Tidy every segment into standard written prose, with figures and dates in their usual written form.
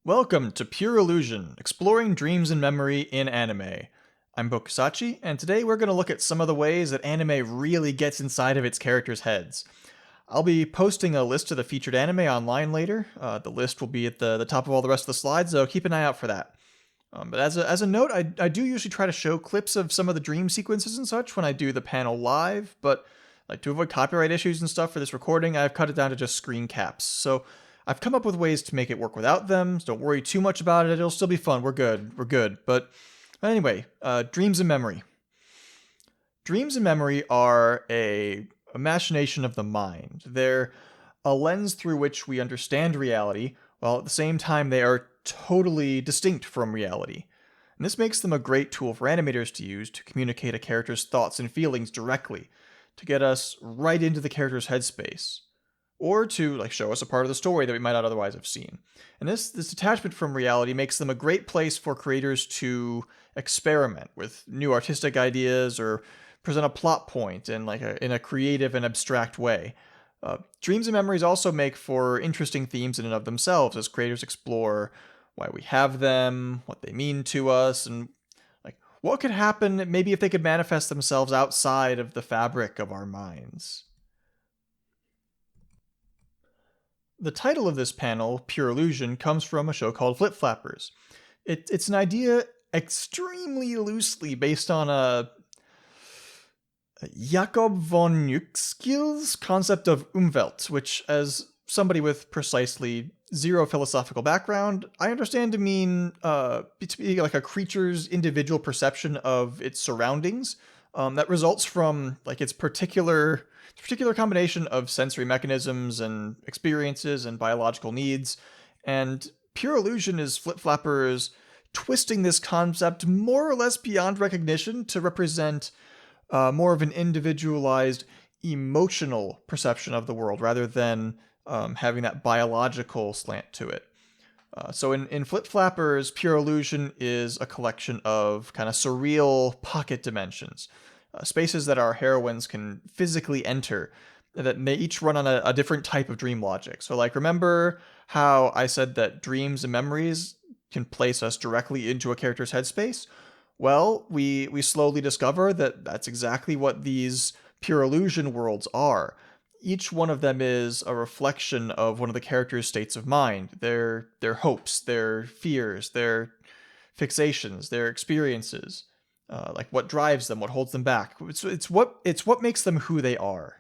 Welcome to Pure Illusion, exploring dreams and memory in anime. I'm Bokusachi, and today we're going to look at some of the ways that anime really gets inside of its characters' heads. I'll be posting a list of the featured anime online later. The list will be at the top of all the rest of the slides, so keep an eye out for that. But as a note, I do usually try to show clips of some of the dream sequences and such when I do the panel live, but like to avoid copyright issues and stuff for this recording, I've cut it down to just screen caps. So I've come up with ways to make it work without them, so don't worry too much about it. It'll still be fun. We're good. We're good. But anyway, dreams and memory. Dreams and memory are a machination of the mind. They're a lens through which we understand reality, while at the same time they are totally distinct from reality. And this makes them a great tool for animators to use to communicate a character's thoughts and feelings directly, to get us right into the character's headspace, or to show us a part of the story that we might not otherwise have seen. And this detachment from reality makes them a great place for creators to experiment with new artistic ideas or present a plot point in in a creative and abstract way. Dreams and memories also make for interesting themes in and of themselves as creators explore why we have them, what they mean to us, and what could happen maybe if they could manifest themselves outside of the fabric of our minds. The title of this panel, Pure Illusion, comes from a show called Flip Flappers. It's an idea extremely loosely based on a Jakob von Uexkill's concept of Umwelt, which, as somebody with precisely zero philosophical background, I understand to mean to be like a creature's individual perception of its surroundings that results from its particular combination of sensory mechanisms and experiences and biological needs. And Pure Illusion is Flip Flappers twisting this concept more or less beyond recognition to represent more of an individualized emotional perception of the world rather than having that biological slant to it. So in Flip Flappers, Pure Illusion is a collection of kind of surreal pocket dimensions, spaces that our heroines can physically enter that may each run on a different type of dream logic. So remember how I said that dreams and memories can place us directly into a character's headspace? Well, we slowly discover that that's exactly what these Pure Illusion worlds are. Each one of them is a reflection of one of the character's states of mind, their hopes, their fears, their fixations, their experiences, what drives them, what holds them back. It's what makes them who they are.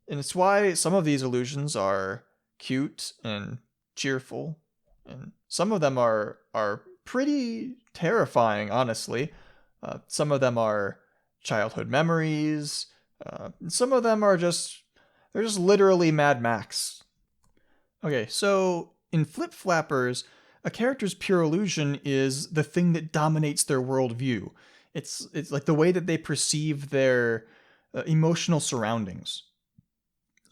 And it's why some of these illusions are cute and cheerful, and some of them are pretty terrifying, honestly. Some of them are childhood memories. Some of them are they're just literally Mad Max. Okay, so in Flip Flappers, a character's pure illusion is the thing that dominates their worldview. It's like the way that they perceive their emotional surroundings.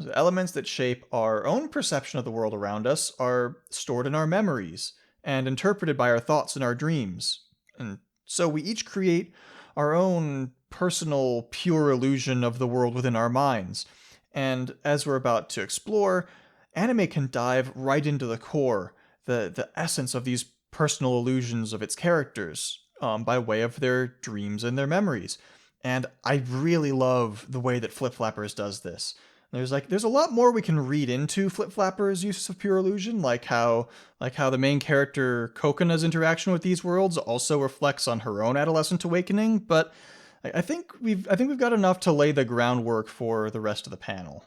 The elements that shape our own perception of the world around us are stored in our memories and interpreted by our thoughts and our dreams. And so we each create our own personal pure illusion of the world within our minds. And as we're about to explore, anime can dive right into the core, the essence of these personal illusions of its characters, by way of their dreams and their memories. And I really love the way that Flip Flappers does this. There's a lot more we can read into Flip Flappers' use of pure illusion, like how the main character Kokona's interaction with these worlds also reflects on her own adolescent awakening, but I think we've got enough to lay the groundwork for the rest of the panel.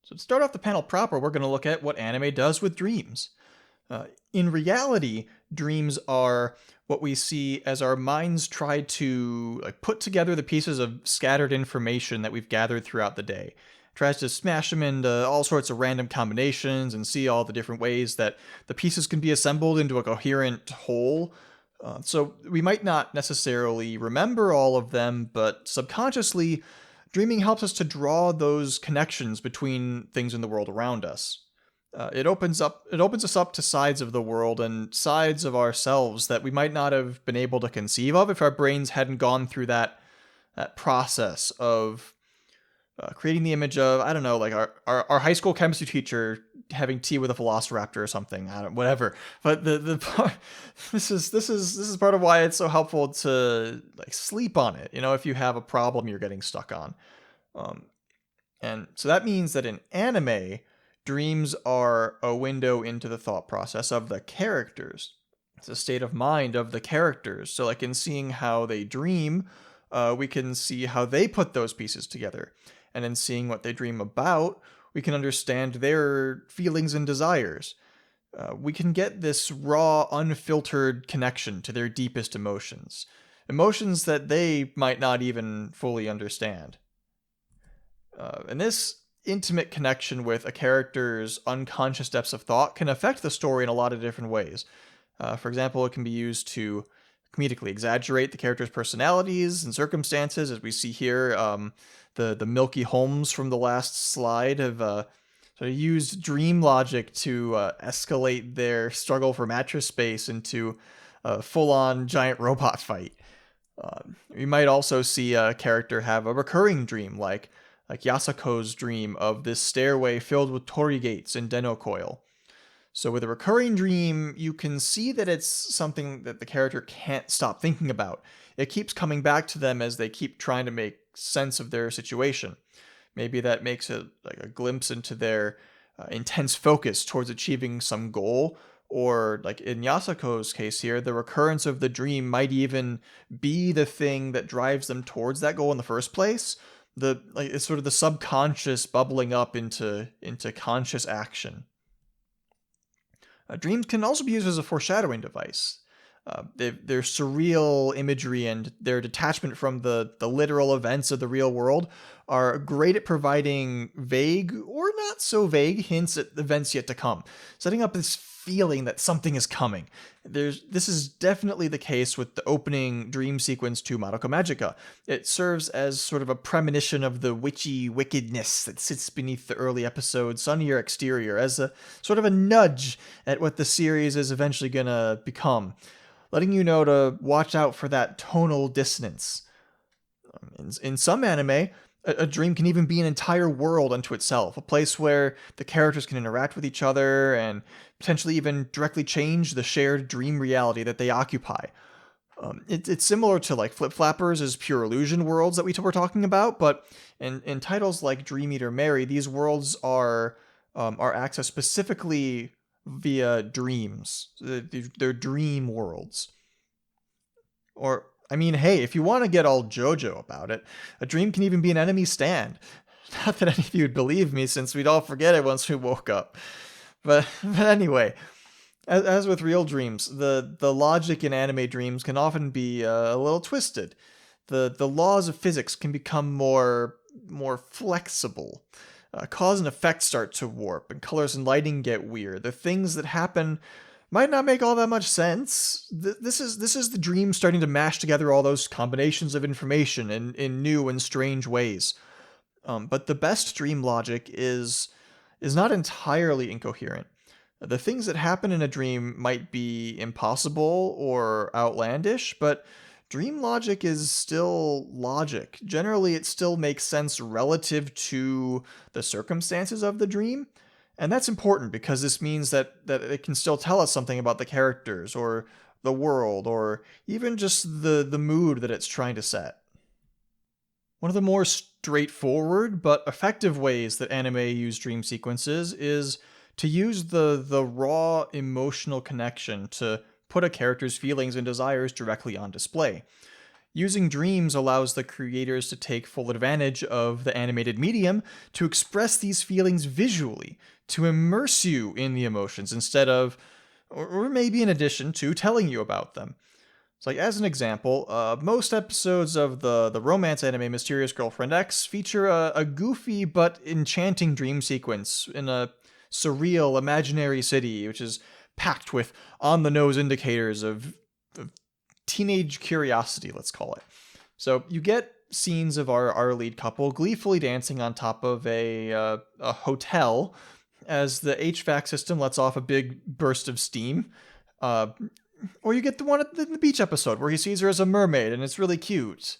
So to start off the panel proper, we're going to look at what anime does with dreams. In reality, dreams are what we see as our minds try to put together the pieces of scattered information that we've gathered throughout the day. It tries to smash them into all sorts of random combinations and see all the different ways that the pieces can be assembled into a coherent whole. So we might not necessarily remember all of them, but subconsciously, dreaming helps us to draw those connections between things in the world around us. It opens us up to sides of the world and sides of ourselves that we might not have been able to conceive of if our brains hadn't gone through that process of creating the image of, I don't know, our high school chemistry teacher having tea with a velociraptor or something. I don't, whatever. But the part, this is part of why it's so helpful to like sleep on it. If you have a problem you're getting stuck on. And so that means that in anime, dreams are a window into the thought process of the characters. It's a state of mind of the characters. So like in seeing how they dream, we can see how they put those pieces together. And in seeing what they dream about, we can understand their feelings and desires. We can get this raw, unfiltered connection to their deepest emotions. Emotions that they might not even fully understand. And this intimate connection with a character's unconscious depths of thought can affect the story in a lot of different ways. For example, it can be used to comedically exaggerate the character's personalities and circumstances, as we see here. The Milky Holmes from the last slide have sort of used dream logic to escalate their struggle for mattress space into a full-on giant robot fight. You might also see a character have a recurring dream, like Yasuko's dream of this stairway filled with torii gates in Dennou Coil. So with a recurring dream, you can see that it's something that the character can't stop thinking about. It keeps coming back to them as they keep trying to make sense of their situation. Maybe that makes it like a glimpse into their intense focus towards achieving some goal, or like in Yasuko's case here, the recurrence of the dream might even be the thing that drives them towards that goal in the first place. It's sort of the subconscious bubbling up into conscious action. Dreams can also be used as a foreshadowing device. Their surreal imagery and their detachment from the literal events of the real world are great at providing vague or not so vague hints at events yet to come, setting up this feeling that something is coming. This is definitely the case with the opening dream sequence to Madoka Magica. It serves as sort of a premonition of the witchy wickedness that sits beneath the early episode's sunnier exterior, as a sort of a nudge at what the series is eventually gonna become, letting you know to watch out for that tonal dissonance. In some anime, a dream can even be an entire world unto itself, a place where the characters can interact with each other and potentially even directly change the shared dream reality that they occupy. It's similar to like Flip Flappers' as pure illusion worlds that we were talking about, but in titles like Dream Eater Mary, these worlds are accessed specifically via dreams. They're dream worlds. Or, I mean, hey, if you want to get all JoJo about it, a dream can even be an enemy stand. Not that any of you would believe me, since we'd all forget it once we woke up. But anyway, as with real dreams, the logic in anime dreams can often be a little twisted. The laws of physics can become more flexible. Cause and effect start to warp, and colors and lighting get weird. The things that happen might not make all that much sense. This is the dream starting to mash together all those combinations of information in new and strange ways. But the best dream logic is not entirely incoherent. The things that happen in a dream might be impossible or outlandish, but dream logic is still logic. Generally, it still makes sense relative to the circumstances of the dream. And that's important because this means that it can still tell us something about the characters or the world or even just the mood that it's trying to set. One of the more straightforward but effective ways that anime use dream sequences is to use the raw emotional connection to put a character's feelings and desires directly on display. Using dreams allows the creators to take full advantage of the animated medium to express these feelings visually, to immerse you in the emotions instead of, or maybe in addition to, telling you about them. So, like, as an example, most episodes of the romance anime Mysterious Girlfriend X feature a goofy but enchanting dream sequence in a surreal imaginary city, which is packed with on-the-nose indicators of teenage curiosity, let's call it. So you get scenes of our lead couple gleefully dancing on top of a hotel as the HVAC system lets off a big burst of steam. Or you get the one in the beach episode where he sees her as a mermaid and it's really cute.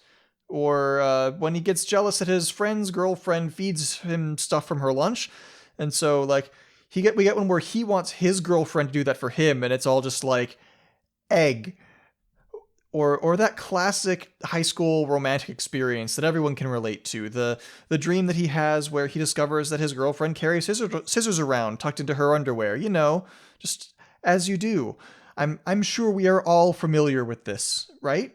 Or when he gets jealous that his friend's girlfriend feeds him stuff from her lunch. And so, like, we get one where he wants his girlfriend to do that for him, and it's all just like egg. Or that classic high school romantic experience that everyone can relate to. The dream that he has where he discovers that his girlfriend carries scissors around tucked into her underwear. You know, just as you do. I'm sure we are all familiar with this, right?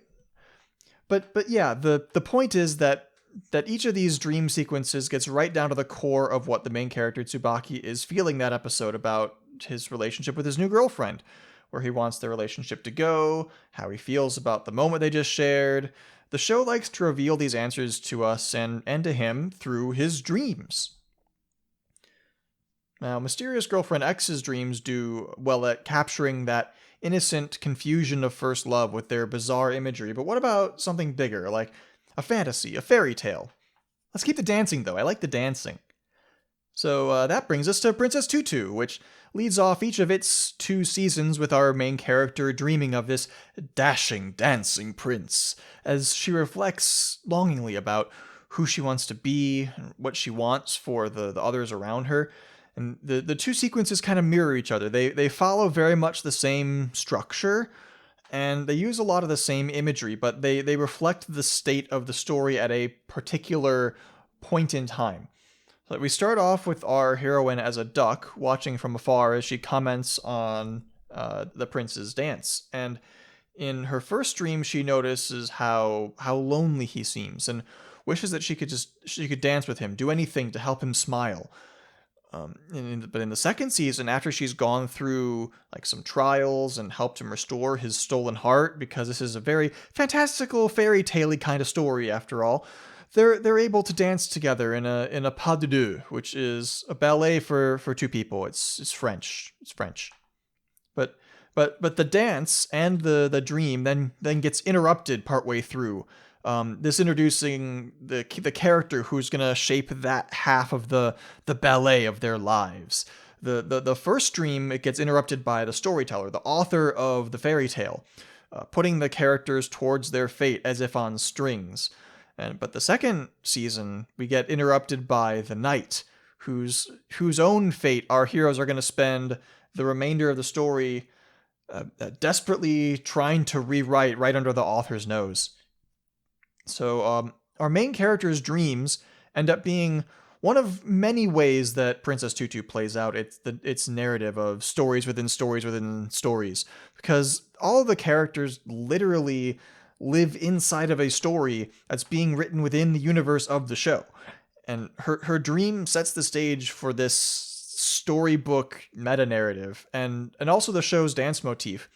But yeah, the point is that each of these dream sequences gets right down to the core of what the main character Tsubaki is feeling that episode about his relationship with his new girlfriend, where he wants their relationship to go, how he feels about the moment they just shared. The show likes to reveal these answers to us and to him through his dreams. Now, Mysterious Girlfriend X's dreams do well at capturing that innocent confusion of first love with their bizarre imagery, but what about something bigger, like a fantasy, a fairy tale? Let's keep the dancing, though. I like the dancing. So that brings us to Princess Tutu, which leads off each of its 2 seasons with our main character dreaming of this dashing, dancing prince, as she reflects longingly about who she wants to be, and what she wants for the others around her. And the 2 sequences kind of mirror each other. They follow very much the same structure, and they use a lot of the same imagery, but they reflect the state of the story at a particular point in time. So we start off with our heroine as a duck, watching from afar as she comments on the prince's dance. And in her first dream, she notices how lonely he seems, and wishes that she could dance with him, do anything to help him smile. But in the second season, after she's gone through like some trials and helped him restore his stolen heart, because this is a very fantastical fairy tale-y kind of story after all, they're able to dance together in a pas de deux, which is a ballet for 2 people. It's French. It's French. But the dance and the dream then gets interrupted partway through. This introducing the character who's gonna shape that half of the ballet of their lives. The first dream, it gets interrupted by the storyteller, the author of the fairy tale, putting the characters towards their fate as if on strings. But the second season, we get interrupted by the knight, whose own fate our heroes are going to spend the remainder of the story desperately trying to rewrite right under the author's nose. So our main character's dreams end up being one of many ways that Princess Tutu plays out its narrative of stories within stories within stories, because all the characters literally live inside of a story that's being written within the universe of the show. And her dream sets the stage for this storybook meta-narrative and also the show's dance motif.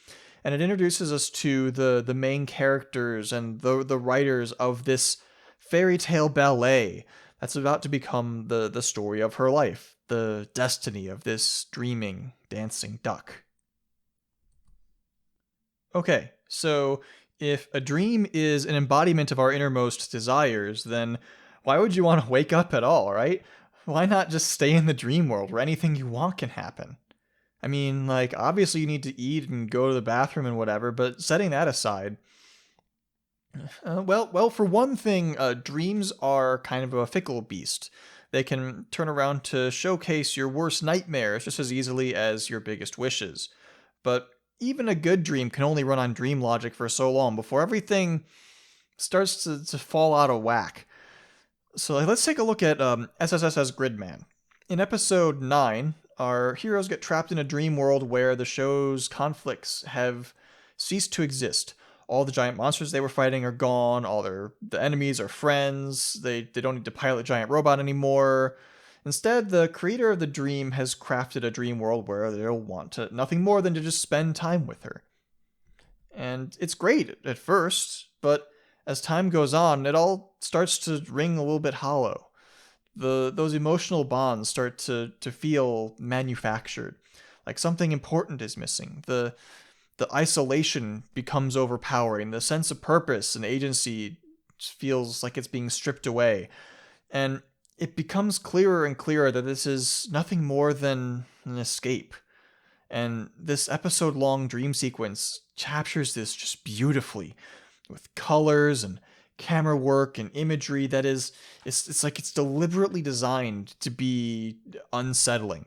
And it introduces us to the main characters and the writers of this fairy tale ballet that's about to become the story of her life, the destiny of this dreaming, dancing duck. Okay, so if a dream is an embodiment of our innermost desires, then why would you want to wake up at all, right? Why not just stay in the dream world where anything you want can happen? I mean, like, obviously you need to eat and go to the bathroom and whatever, but setting that aside, well, for one thing, dreams are kind of a fickle beast. They can turn around to showcase your worst nightmares just as easily as your biggest wishes. But even a good dream can only run on dream logic for so long before everything starts to fall out of whack. So let's take a look at SSSS Gridman. In episode 9, our heroes get trapped in a dream world where the show's conflicts have ceased to exist. All the giant monsters they were fighting are gone, all the enemies are friends, they don't need to pilot a giant robot anymore. Instead, the creator of the dream has crafted a dream world where they'll want nothing more than to just spend time with her. And it's great at first, but as time goes on, it all starts to ring a little bit hollow. Those emotional bonds start to feel manufactured, like something important is missing. The isolation becomes overpowering. The sense of purpose and agency feels like it's being stripped away. And it becomes clearer and clearer that this is nothing more than an escape. And this episode-long dream sequence captures this just beautifully, with colors and camera work and imagery that it's like it's deliberately designed to be unsettling.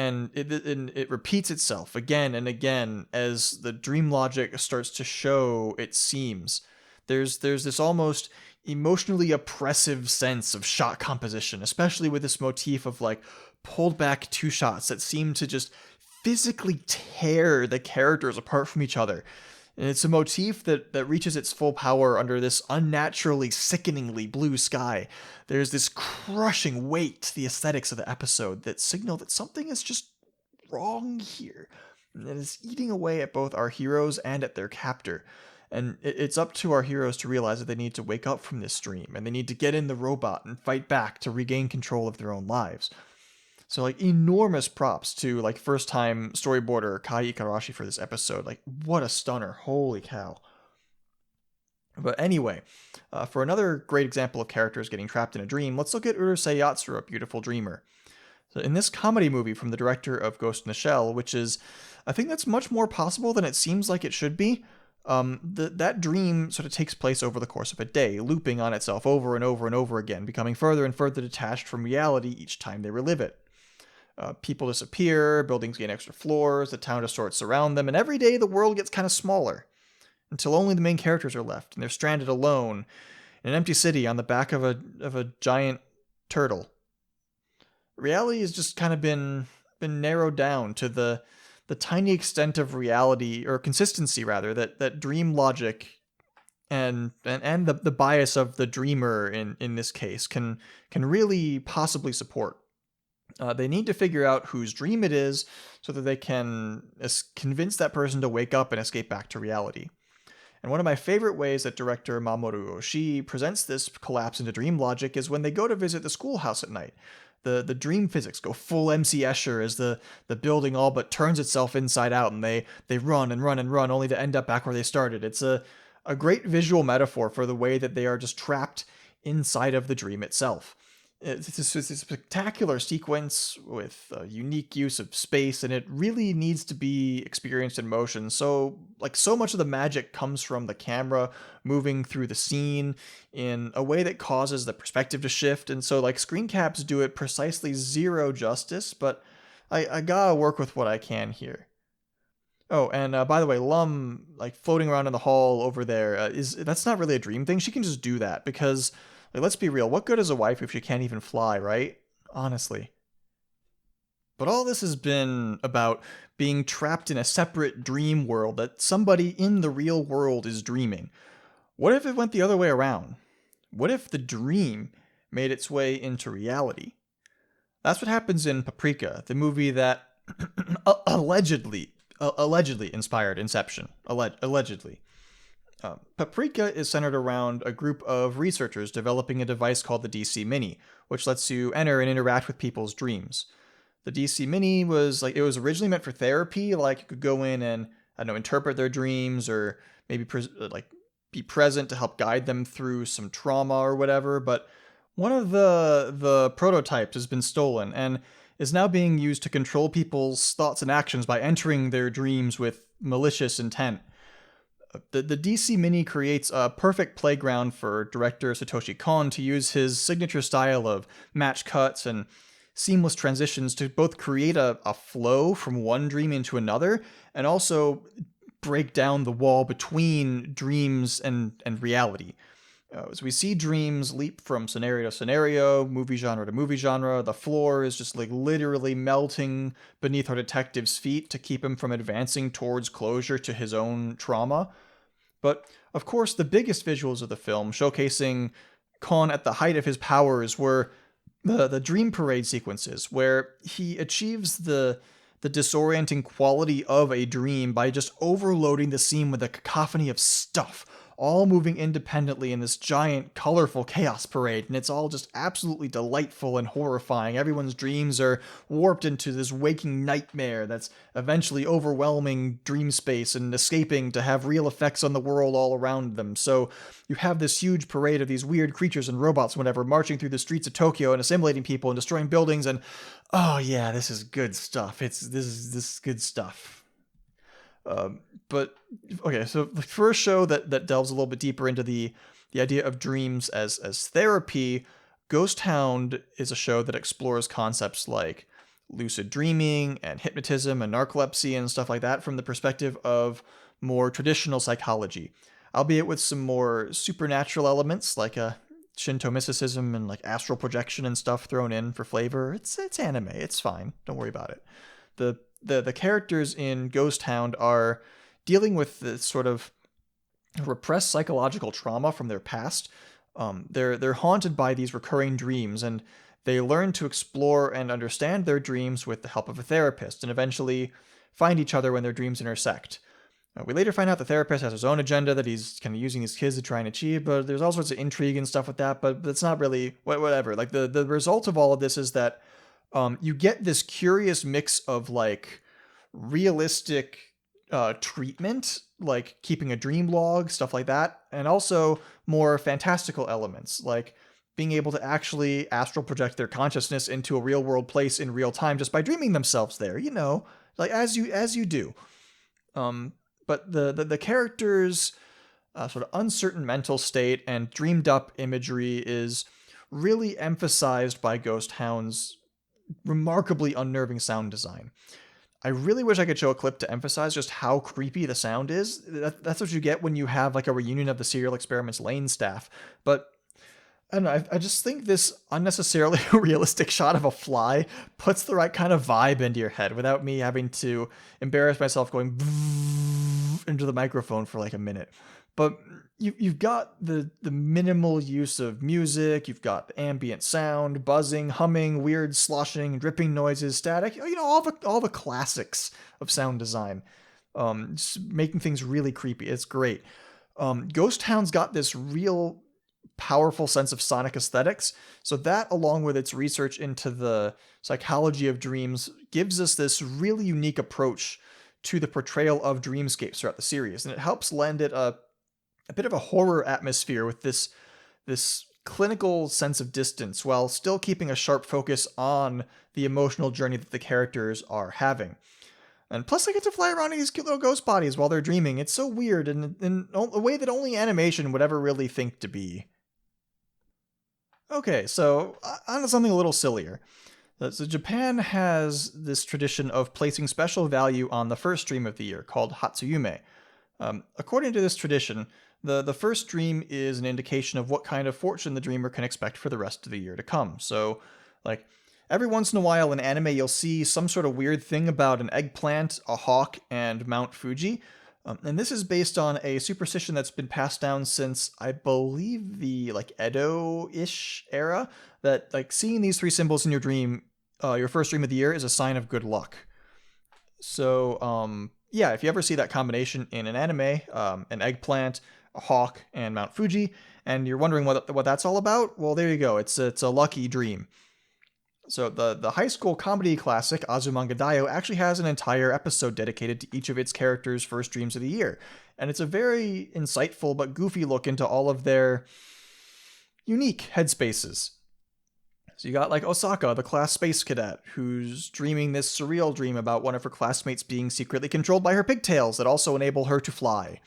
And it repeats itself again and again as the dream logic starts to show its seams. There's this almost emotionally oppressive sense of shot composition, especially with this motif of like pulled back two shots that seem to just physically tear the characters apart from each other. And it's a motif that reaches its full power under this unnaturally, sickeningly blue sky. There's this crushing weight to the aesthetics of the episode that signal that something is just wrong here. And it is eating away at both our heroes and at their captor. And it's up to our heroes to realize that they need to wake up from this dream, and they need to get in the robot and fight back to regain control of their own lives. So like enormous props to like first time storyboarder Kai Ikarashi for this episode. Like what a stunner. Holy cow. But anyway, for another great example of characters getting trapped in a dream, let's look at Urusei Yatsura, Beautiful Dreamer. So in this comedy movie from the director of Ghost in the Shell, which is, I think that's much more possible than it seems like it should be. That dream sort of takes place over the course of a day, looping on itself over and over and over again, becoming further and further detached from reality each time they relive it. People disappear, buildings gain extra floors, the town distorts around them, and every day the world gets kind of smaller, until only the main characters are left, and they're stranded alone in an empty city on the back of a giant turtle. Reality has just kind of been narrowed down to the tiny extent of reality, or consistency rather, that dream logic and the bias of the dreamer in this case can really possibly support. They need to figure out whose dream it is so that they can convince that person to wake up and escape back to reality. And one of my favorite ways that director Mamoru Oshii presents this collapse into dream logic is when they go to visit the schoolhouse at night. The dream physics go full MC Escher as the building all but turns itself inside out, and they run and run and run only to end up back where they started. It's a great visual metaphor for the way that they are just trapped inside of the dream itself. It's a spectacular sequence with a unique use of space, and it really needs to be experienced in motion. So much of the magic comes from the camera moving through the scene in a way that causes the perspective to shift. And so screen caps do it precisely zero justice, but I gotta work with what I can here. Oh, and by the way, Lum, floating around in the hall over there, that's not really a dream thing. She can just do that because, let's be real, what good is a wife if she can't even fly, right? Honestly. But all this has been about being trapped in a separate dream world that somebody in the real world is dreaming. What if it went the other way around? What if the dream made its way into reality? That's what happens in Paprika, the movie that allegedly inspired Inception. Allegedly. Paprika is centered around a group of researchers developing a device called the DC Mini, which lets you enter and interact with people's dreams. The DC Mini was originally meant for therapy, you could go in and, interpret their dreams or maybe be present to help guide them through some trauma or whatever, but one of the prototypes has been stolen and is now being used to control people's thoughts and actions by entering their dreams with malicious intent. The DC Mini creates a perfect playground for director Satoshi Kon to use his signature style of match cuts and seamless transitions to both create a flow from one dream into another and also break down the wall between dreams and reality. As we see dreams leap from scenario to scenario, movie genre to movie genre, the floor is just literally melting beneath our detective's feet to keep him from advancing towards closure to his own trauma. But, of course, the biggest visuals of the film, showcasing Kon at the height of his powers, were the dream parade sequences, where he achieves the disorienting quality of a dream by just overloading the scene with a cacophony of stuff, all moving independently in this giant, colorful chaos parade, and it's all just absolutely delightful and horrifying. Everyone's dreams are warped into this waking nightmare that's eventually overwhelming dream space and escaping to have real effects on the world all around them. So you have this huge parade of these weird creatures and robots, whatever, marching through the streets of Tokyo and assimilating people and destroying buildings, and oh yeah, this is good stuff. This is good stuff. But okay, so the first show that delves a little bit deeper into the idea of dreams as therapy, Ghost Hound is a show that explores concepts like lucid dreaming and hypnotism and narcolepsy and stuff like that from the perspective of more traditional psychology, albeit with some more supernatural elements like Shinto mysticism and like astral projection and stuff thrown in for flavor. It's anime. It's fine. Don't worry about it. The characters in Ghost Hound are dealing with this sort of repressed psychological trauma from their past. They're haunted by these recurring dreams, and they learn to explore and understand their dreams with the help of a therapist, and eventually find each other when their dreams intersect. We later find out the therapist has his own agenda that he's kind of using these kids to try and achieve, but there's all sorts of intrigue and stuff with that, but it's not really, whatever. Like, the result of all of this is that you get this curious mix of, like, realistic treatment, like keeping a dream log, stuff like that, and also more fantastical elements, like being able to actually astral project their consciousness into a real world place in real time just by dreaming themselves there, like as you do. But the characters' sort of uncertain mental state and dreamed up imagery is really emphasized by Ghost Hound's remarkably unnerving sound design. I really wish I could show a clip to emphasize just how creepy the sound is. That's what you get when you have like a reunion of the Serial Experiments Lane staff. But I don't know, I just think this unnecessarily realistic shot of a fly puts the right kind of vibe into your head without me having to embarrass myself going into the microphone for like a minute. But you've got the minimal use of music, you've got the ambient sound, buzzing, humming, weird sloshing, dripping noises, static, all the classics of sound design. Just making things really creepy. It's great. Ghost Hound's got this real powerful sense of sonic aesthetics, so that, along with its research into the psychology of dreams, gives us this really unique approach to the portrayal of dreamscapes throughout the series, and it helps lend it a bit of a horror atmosphere with this clinical sense of distance while still keeping a sharp focus on the emotional journey that the characters are having. And plus, they get to fly around in these cute little ghost bodies while they're dreaming. It's so weird and in a way that only animation would ever really think to be. Okay, so on to something a little sillier. So Japan has this tradition of placing special value on the first dream of the year, called Hatsuyume. According to this tradition, the first dream is an indication of what kind of fortune the dreamer can expect for the rest of the year to come. So, like, every once in a while in anime, you'll see some sort of weird thing about an eggplant, a hawk, and Mount Fuji. And this is based on a superstition that's been passed down since, I believe, the like Edo-ish era, that like seeing these three symbols in your dream, your first dream of the year, is a sign of good luck. So, yeah, if you ever see that combination in an anime, an eggplant, a hawk, and Mount Fuji, and you're wondering what that's all about, well, there you go. It's a lucky dream. So the high school comedy classic Azumanga Daioh actually has an entire episode dedicated to each of its characters' first dreams of the year, and it's a very insightful but goofy look into all of their unique headspaces. So you got like Osaka, the class space cadet, who's dreaming this surreal dream about one of her classmates being secretly controlled by her pigtails that also enable her to fly.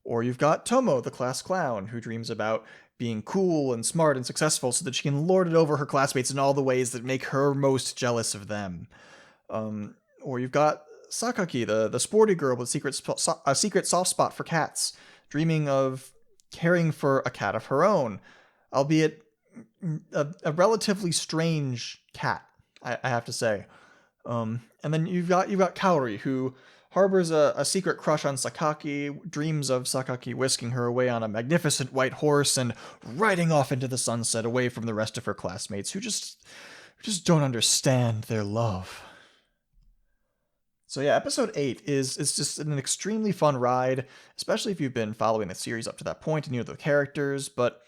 Or you've got Tomo, the class clown, who dreams about being cool and smart and successful so that she can lord it over her classmates in all the ways that make her most jealous of them. Or you've got Sakaki, the sporty girl with a secret soft spot for cats, dreaming of caring for a cat of her own, albeit a relatively strange cat, I have to say. And then you've got Kaori, who harbors a secret crush on Sakaki, dreams of Sakaki whisking her away on a magnificent white horse and riding off into the sunset away from the rest of her classmates who just don't understand their love. So yeah, episode 8 is just an extremely fun ride, especially if you've been following the series up to that point and you know the characters, but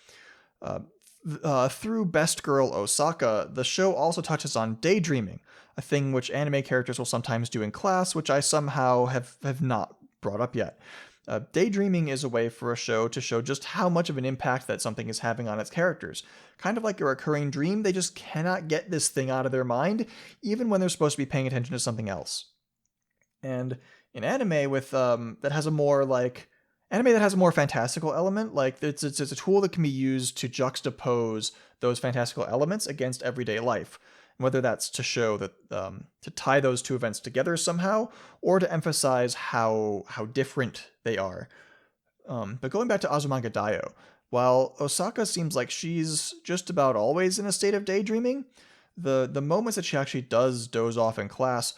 through Best Girl Osaka, the show also touches on daydreaming, a thing which anime characters will sometimes do in class, which I somehow have not brought up yet. Daydreaming is a way for a show to show just how much of an impact that something is having on its characters. Kind of like a recurring dream, they just cannot get this thing out of their mind, even when they're supposed to be paying attention to something else. And in anime that has a more fantastical element, like it's a tool that can be used to juxtapose those fantastical elements against everyday life. whether that's to show that to tie those two events together somehow, or to emphasize how different they are. But going back to Azumanga Daioh, while Osaka seems like she's just about always in a state of daydreaming, the moments that she actually does doze off in class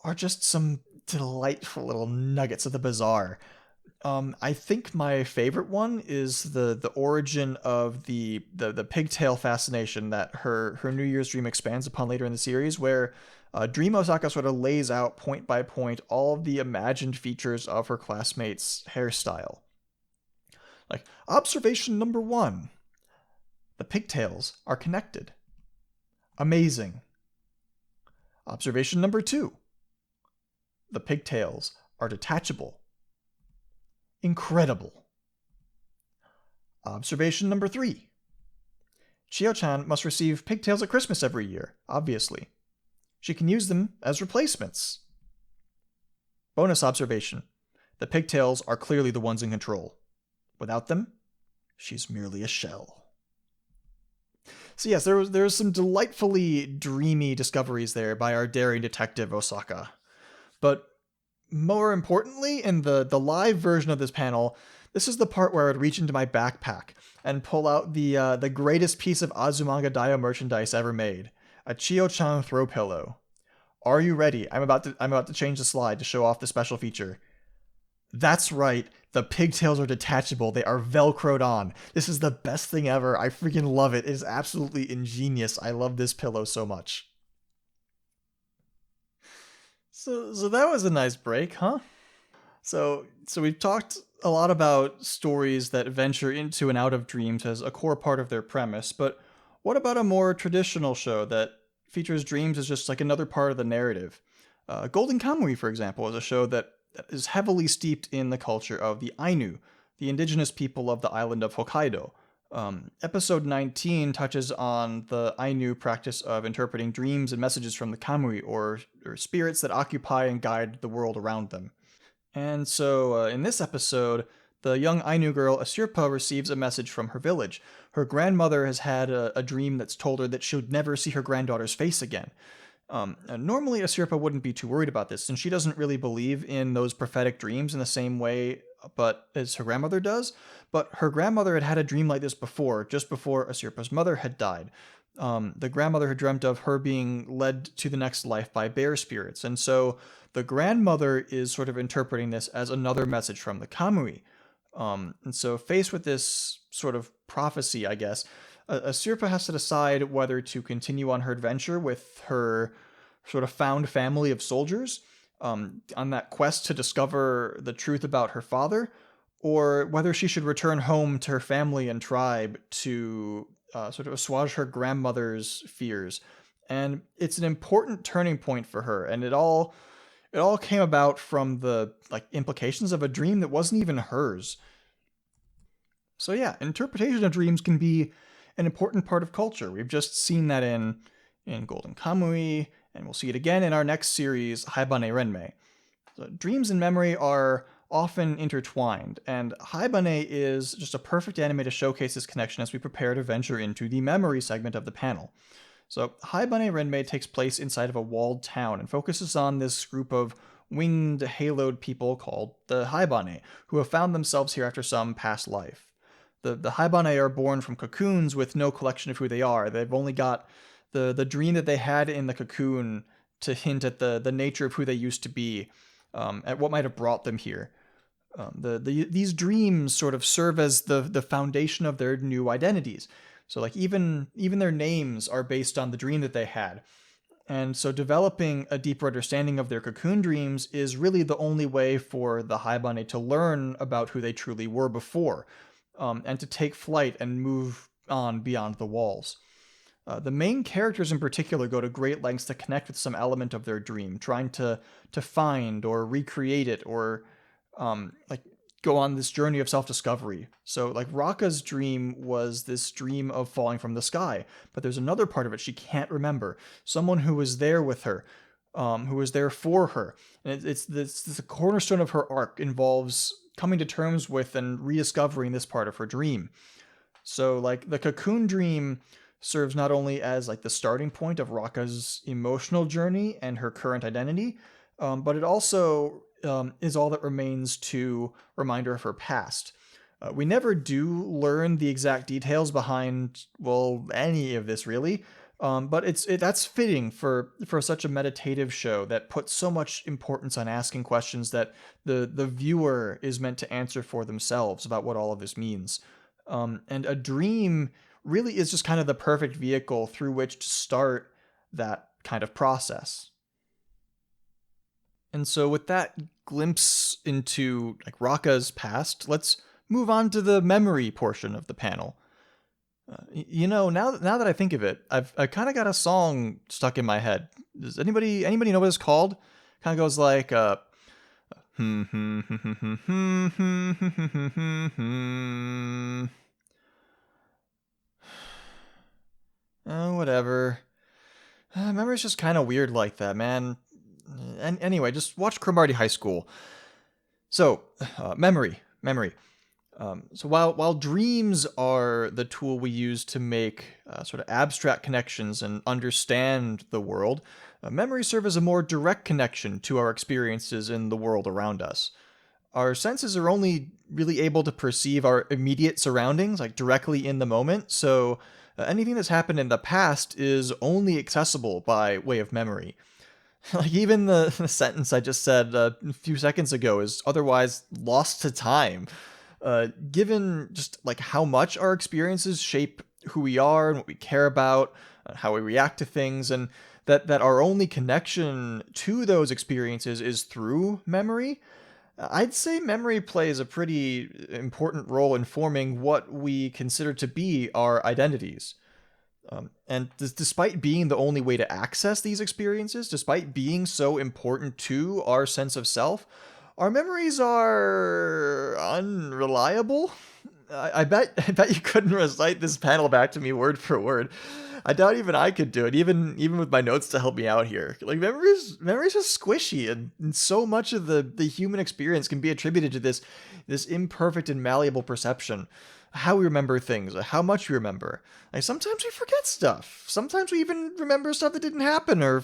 are just some delightful little nuggets of the bizarre. I think my favorite one is the origin of the pigtail fascination that her New Year's dream expands upon later in the series, where Dream Osaka sort of lays out point by point all of the imagined features of her classmates' hairstyle. Like, observation number 1, the pigtails are connected. Amazing. Observation number 2, the pigtails are detachable. Incredible. Observation number 3, Chio-chan must receive pigtails at Christmas every year, obviously. She can use them as replacements. Bonus observation, the pigtails are clearly the ones in control. Without them, she's merely a shell. So yes, there was some delightfully dreamy discoveries there by our daring detective Osaka. But more importantly, in the live version of this panel, this is the part where I would reach into my backpack and pull out the greatest piece of Azumanga Daioh merchandise ever made, a Chio-chan throw pillow. Are you ready? I'm about to change the slide to show off the special feature. That's right, the pigtails are detachable. They are velcroed on. This is the best thing ever. I freaking love it. It is absolutely ingenious. I love this pillow so much. So that was a nice break, huh? So we've talked a lot about stories that venture into and out of dreams as a core part of their premise, but what about a more traditional show that features dreams as just like another part of the narrative? Golden Kamuy, for example, is a show that is heavily steeped in the culture of the Ainu, the indigenous people of the island of Hokkaido. Episode 19 touches on the Ainu practice of interpreting dreams and messages from the Kamuy, or spirits that occupy and guide the world around them. And so in this episode, the young Ainu girl Asirpa receives a message from her village. Her grandmother has had a dream that's told her that she'll never see her granddaughter's face again. Normally, Asirpa wouldn't be too worried about this, since she doesn't really believe in those prophetic dreams in the same way as her grandmother does. But her grandmother had had a dream like this before, just before Asirpa's mother had died. The grandmother had dreamt of her being led to the next life by bear spirits, and so the grandmother is sort of interpreting this as another message from the Kamuy. And so faced with this sort of prophecy, I guess, Asirpa has to decide whether to continue on her adventure with her sort of found family of soldiers on that quest to discover the truth about her father, or whether she should return home to her family and tribe to sort of assuage her grandmother's fears. And it's an important turning point for her, and it all came about from the implications of a dream that wasn't even hers. So yeah, interpretation of dreams can be an important part of culture. We've just seen that in Golden Kamuy, and we'll see it again in our next series, Haibane Renmei. So dreams and memory are often intertwined, and Haibane is just a perfect anime to showcase this connection as we prepare to venture into the memory segment of the panel. So Haibane Renmei takes place inside of a walled town and focuses on this group of winged, haloed people called the Haibane, who have found themselves here after some past life. The Haibane are born from cocoons with no collection of who they are. They've only got the dream that they had in the cocoon to hint at the nature of who they used to be, at what might have brought them here. These dreams sort of serve as the foundation of their new identities. So even their names are based on the dream that they had. And so developing a deeper understanding of their cocoon dreams is really the only way for the Haibane to learn about who they truly were before, and to take flight and move on beyond the walls. The main characters in particular go to great lengths to connect with some element of their dream, trying to find or recreate it, or go on this journey of self-discovery. So Raka's dream was this dream of falling from the sky, but there's another part of it she can't remember. Someone who was there with her, who was there for her. And it's the cornerstone of her arc involves coming to terms with and rediscovering this part of her dream. So the cocoon dream serves not only as like the starting point of Raka's emotional journey and her current identity, but it also is all that remains to remind her of her past. We never do learn the exact details behind, well, any of this really, but that's fitting for such a meditative show that puts so much importance on asking questions that the viewer is meant to answer for themselves about what all of this means. And a dream really is just kind of the perfect vehicle through which to start that kind of process. And so with that glimpse into like Raka's past, let's move on to the memory portion of the panel. Now that I think of it, I kind of got a song stuck in my head. Does anybody know what it's called? Kind of goes like whatever. Memory's just kind of weird like that, man. And anyway, just watch Cromartie High School. So, memory. So while dreams are the tool we use to make sort of abstract connections and understand the world, memories serve as a more direct connection to our experiences in the world around us. Our senses are only really able to perceive our immediate surroundings, like directly in the moment, so anything that's happened in the past is only accessible by way of memory. Like even the sentence I just said a few seconds ago is otherwise lost to time. Given just like how much our experiences shape who we are and what we care about, how we react to things, and that our only connection to those experiences is through memory, I'd say memory plays a pretty important role in forming what we consider to be our identities. And despite being the only way to access these experiences, despite being so important to our sense of self, our memories are unreliable. I bet you couldn't recite this panel back to me word for word. I doubt even I could do it, even with my notes to help me out here. Like memories are squishy, and so much of the human experience can be attributed to this imperfect and malleable perception. How we remember things, how much we remember. Like sometimes we forget stuff. Sometimes we even remember stuff that didn't happen, or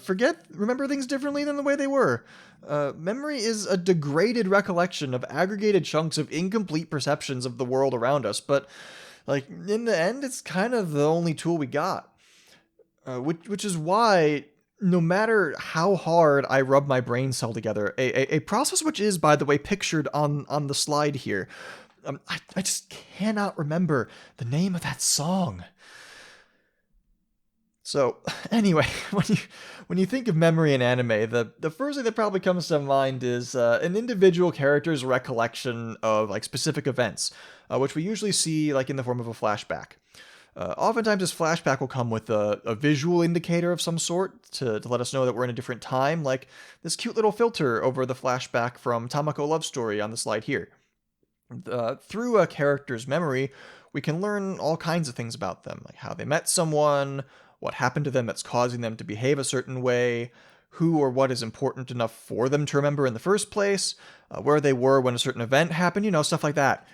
remember things differently than the way they were. Memory is a degraded recollection of aggregated chunks of incomplete perceptions of the world around us, but like in the end, it's kind of the only tool we got. Which is why, no matter how hard I rub my brain cell together, a process which is, by the way, pictured on the slide here, I just cannot remember the name of that song. So, anyway, when you think of memory in anime, the first thing that probably comes to mind is an individual character's recollection of like specific events, which we usually see like in the form of a flashback. Oftentimes, this flashback will come with a visual indicator of some sort to let us know that we're in a different time, like this cute little filter over the flashback from Tamako Love Story on the slide here. Through a character's memory, we can learn all kinds of things about them, like how they met someone, what happened to them that's causing them to behave a certain way, who or what is important enough for them to remember in the first place, where they were when a certain event happened, stuff like that.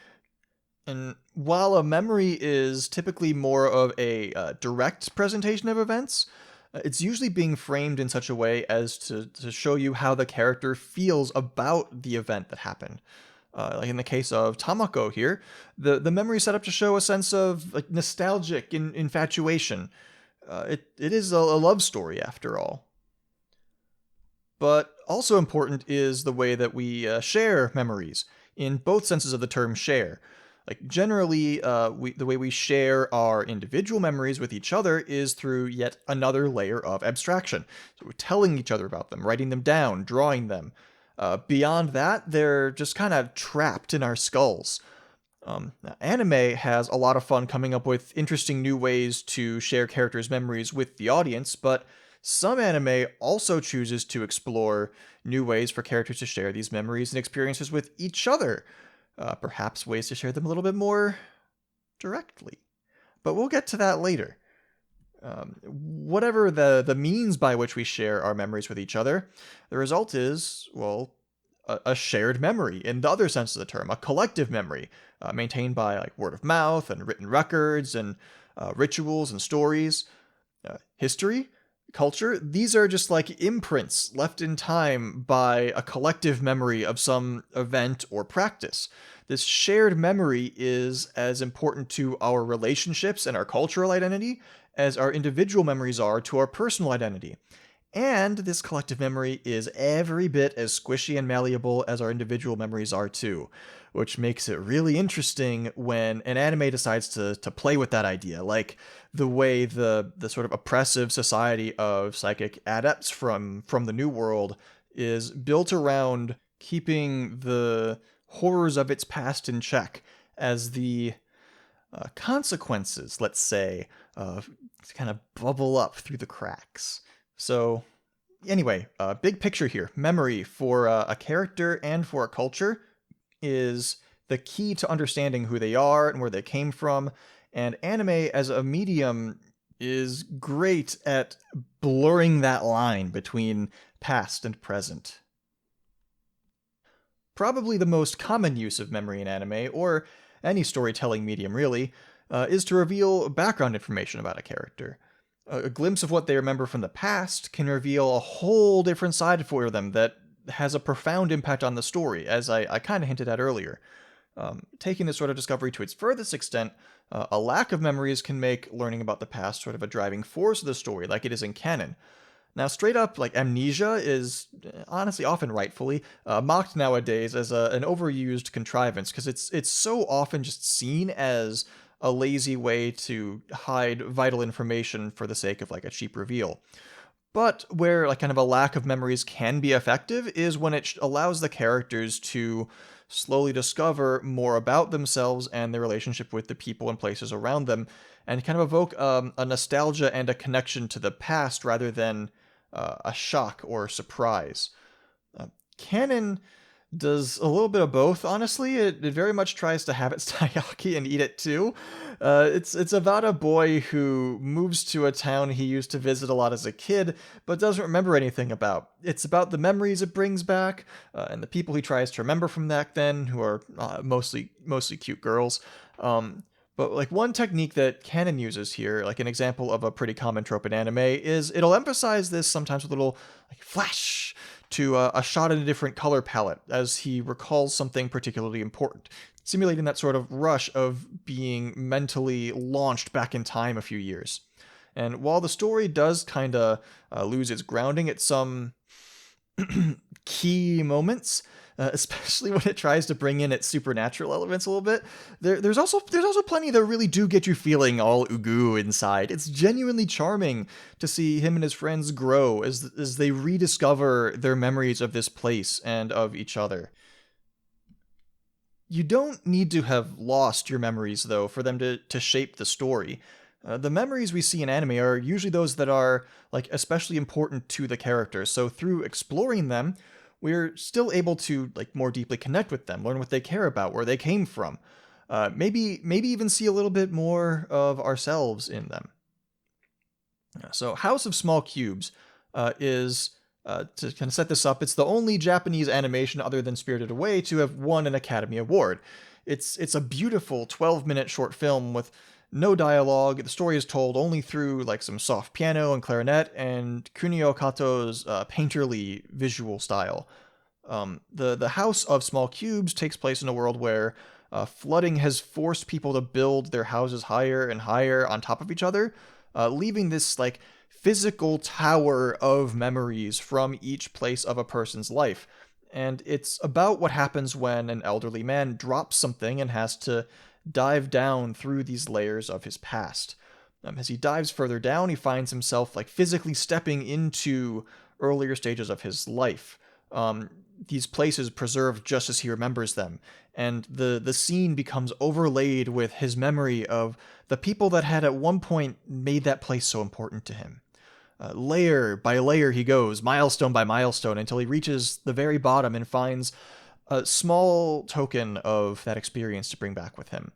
And while a memory is typically more of a direct presentation of events, it's usually being framed in such a way as to show you how the character feels about the event that happened. Like in the case of Tamako here, the memory is set up to show a sense of like nostalgic infatuation. It is a love story after all. But also important is the way that we share memories, in both senses of the term share. Like generally, the way we share our individual memories with each other is through yet another layer of abstraction. So we're telling each other about them, writing them down, drawing them. Beyond that, they're just kind of trapped in our skulls. Anime has a lot of fun coming up with interesting new ways to share characters' memories with the audience, but some anime also chooses to explore new ways for characters to share these memories and experiences with each other. Perhaps ways to share them a little bit more directly. But we'll get to that later. Whatever the means by which we share our memories with each other, the result is, well, a shared memory in the other sense of the term, a collective memory maintained by like word of mouth and written records and rituals and stories, history, culture. These are just like imprints left in time by a collective memory of some event or practice. This shared memory is as important to our relationships and our cultural identity as our individual memories are to our personal identity. And this collective memory is every bit as squishy and malleable as our individual memories are too, which makes it really interesting when an anime decides to play with that idea, like the way the sort of oppressive society of psychic adepts from the New World is built around keeping the horrors of its past in check as the consequences, let's say, kind of bubble up through the cracks. So anyway, big picture here. Memory for a character and for a culture is the key to understanding who they are and where they came from. And anime as a medium is great at blurring that line between past and present. Probably the most common use of memory in anime, or any storytelling medium really, is to reveal background information about a character. A glimpse of what they remember from the past can reveal a whole different side for them that has a profound impact on the story, as I kind of hinted at earlier. Taking this sort of discovery to its furthest extent, a lack of memories can make learning about the past sort of a driving force of the story, like it is in canon. Now, straight up, like, amnesia is, honestly, often rightfully, mocked nowadays as an overused contrivance, because it's so often just seen as a lazy way to hide vital information for the sake of, like, a cheap reveal. But where, like, kind of a lack of memories can be effective is when it allows the characters to slowly discover more about themselves and their relationship with the people and places around them, and kind of evoke a nostalgia and a connection to the past rather than a shock or surprise. Canon does a little bit of both, honestly. It very much tries to have its taiyaki and eat it too. It's about a boy who moves to a town he used to visit a lot as a kid, but doesn't remember anything about. It's about the memories it brings back, and the people he tries to remember from back then, who are mostly cute girls. But like one technique that Canon uses here, like an example of a pretty common trope in anime, is it'll emphasize this sometimes with a little like flash to a shot in a different color palette as he recalls something particularly important, simulating that sort of rush of being mentally launched back in time a few years. And while the story does kind of lose its grounding at some key moments, especially when it tries to bring in its supernatural elements a little bit. There's also plenty that really do get you feeling all ugu inside. It's genuinely charming to see him and his friends grow as they rediscover their memories of this place and of each other. You don't need to have lost your memories, though, for them to shape the story. The memories we see in anime are usually those that are, like, especially important to the character, so through exploring them, we're still able to, like, more deeply connect with them, learn what they care about, where they came from. Maybe even see a little bit more of ourselves in them. So House of Small Cubes is, to kind of set this up, it's the only Japanese animation other than Spirited Away to have won an Academy Award. It's a beautiful 12-minute short film with no dialogue. The story is told only through like some soft piano and clarinet and Kunio Kato's painterly visual style. The House of Small Cubes takes place in a world where flooding has forced people to build their houses higher and higher on top of each other, leaving this like physical tower of memories from each place of a person's life. And it's about what happens when an elderly man drops something and has to dive down through these layers of his past. As he dives further down, he finds himself like physically stepping into earlier stages of his life. These places preserved just as he remembers them, and the scene becomes overlaid with his memory of the people that had at one point made that place so important to him. Layer by layer he goes, milestone by milestone, until he reaches the very bottom and finds a small token of that experience to bring back with him.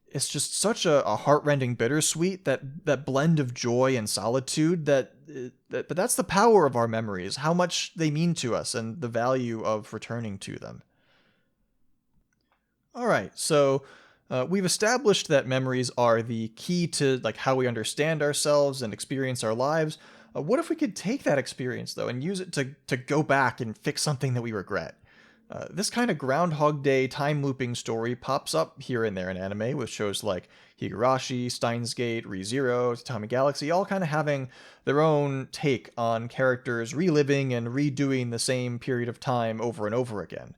It's just such a heartrending bittersweet, that blend of joy and solitude but that's the power of our memories, how much they mean to us and the value of returning to them. All right, so We've established that memories are the key to like how we understand ourselves and experience our lives. What if we could take that experience though and use it to go back and fix something that we regret? This kind of Groundhog Day time looping story pops up here and there in anime with shows like Higurashi, Steins Gate, ReZero, Tatami Galaxy, all kind of having their own take on characters reliving and redoing the same period of time over and over again.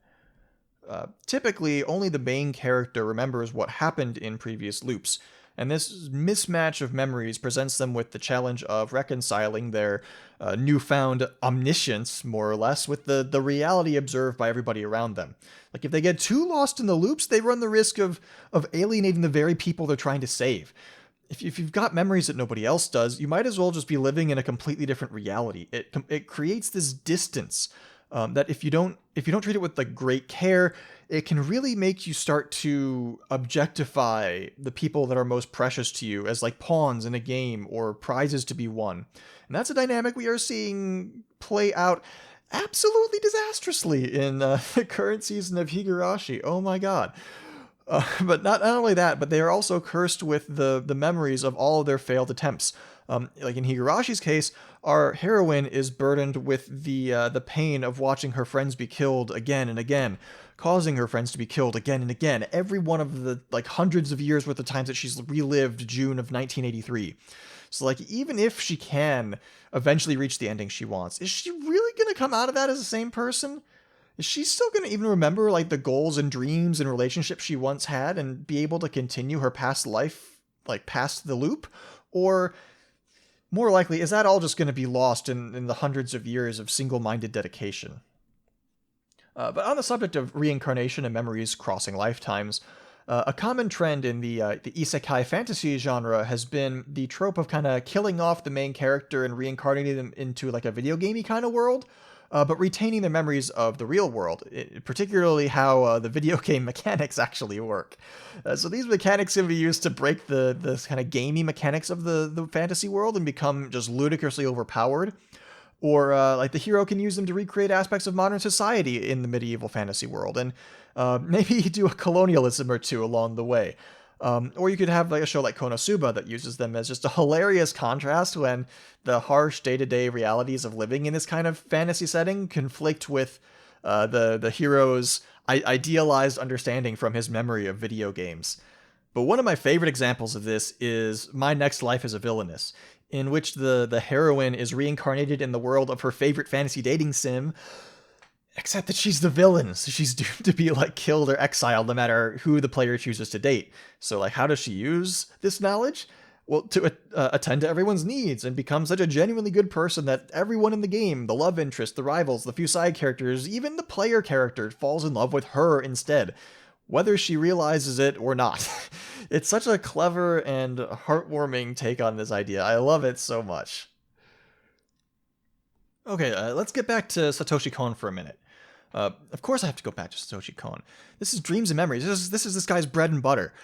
Typically, only the main character remembers what happened in previous loops, and this mismatch of memories presents them with the challenge of reconciling their newfound omniscience, more or less, with the reality observed by everybody around them. Like, if they get too lost in the loops, they run the risk of alienating the very people they're trying to save. If you've got memories that nobody else does, you might as well just be living in a completely different reality. It creates this distance that if you don't treat it with like great care, it can really make you start to objectify the people that are most precious to you as like pawns in a game or prizes to be won. And that's a dynamic we are seeing play out absolutely disastrously in the current season of Higurashi. Oh my god. But not only that, but they are also cursed with the memories of all of their failed attempts. Like in Higurashi's case, our heroine is burdened with the pain of watching her friends be killed again and again, causing her friends to be killed again and again. Every one of the like hundreds of years worth of times that she's relived June of 1983. So like even if she can eventually reach the ending she wants, is she really gonna come out of that as the same person? Is she still going to even remember like the goals and dreams and relationships she once had and be able to continue her past life, like past the loop? Or more likely, is that all just going to be lost in the hundreds of years of single-minded dedication? But on the subject of reincarnation and memories crossing lifetimes, a common trend in the isekai fantasy genre has been the trope of kind of killing off the main character and reincarnating them into like a video gamey kind of world. But retaining the memories of the real world, particularly how the video game mechanics actually work. So these mechanics can be used to break the kind of gamey mechanics of the fantasy world and become just ludicrously overpowered. Or like the hero can use them to recreate aspects of modern society in the medieval fantasy world, and maybe do a colonialism or two along the way. Or you could have like a show like Konosuba that uses them as just a hilarious contrast when the harsh day-to-day realities of living in this kind of fantasy setting conflict with the hero's idealized understanding from his memory of video games. But one of my favorite examples of this is My Next Life as a Villainess, in which the heroine is reincarnated in the world of her favorite fantasy dating sim, except that she's the villain, so she's doomed to be like killed or exiled no matter who the player chooses to date. So like, how does she use this knowledge? Well, to attend to everyone's needs and become such a genuinely good person that everyone in the game, the love interest, the rivals, the few side characters, even the player character falls in love with her instead, whether she realizes it or not. It's such a clever and heartwarming take on this idea. I love it so much. Okay, let's get back to Satoshi Kon for a minute. Of course I have to go back to Satoshi Kon. This is Dreams and Memories. This is this guy's bread and butter.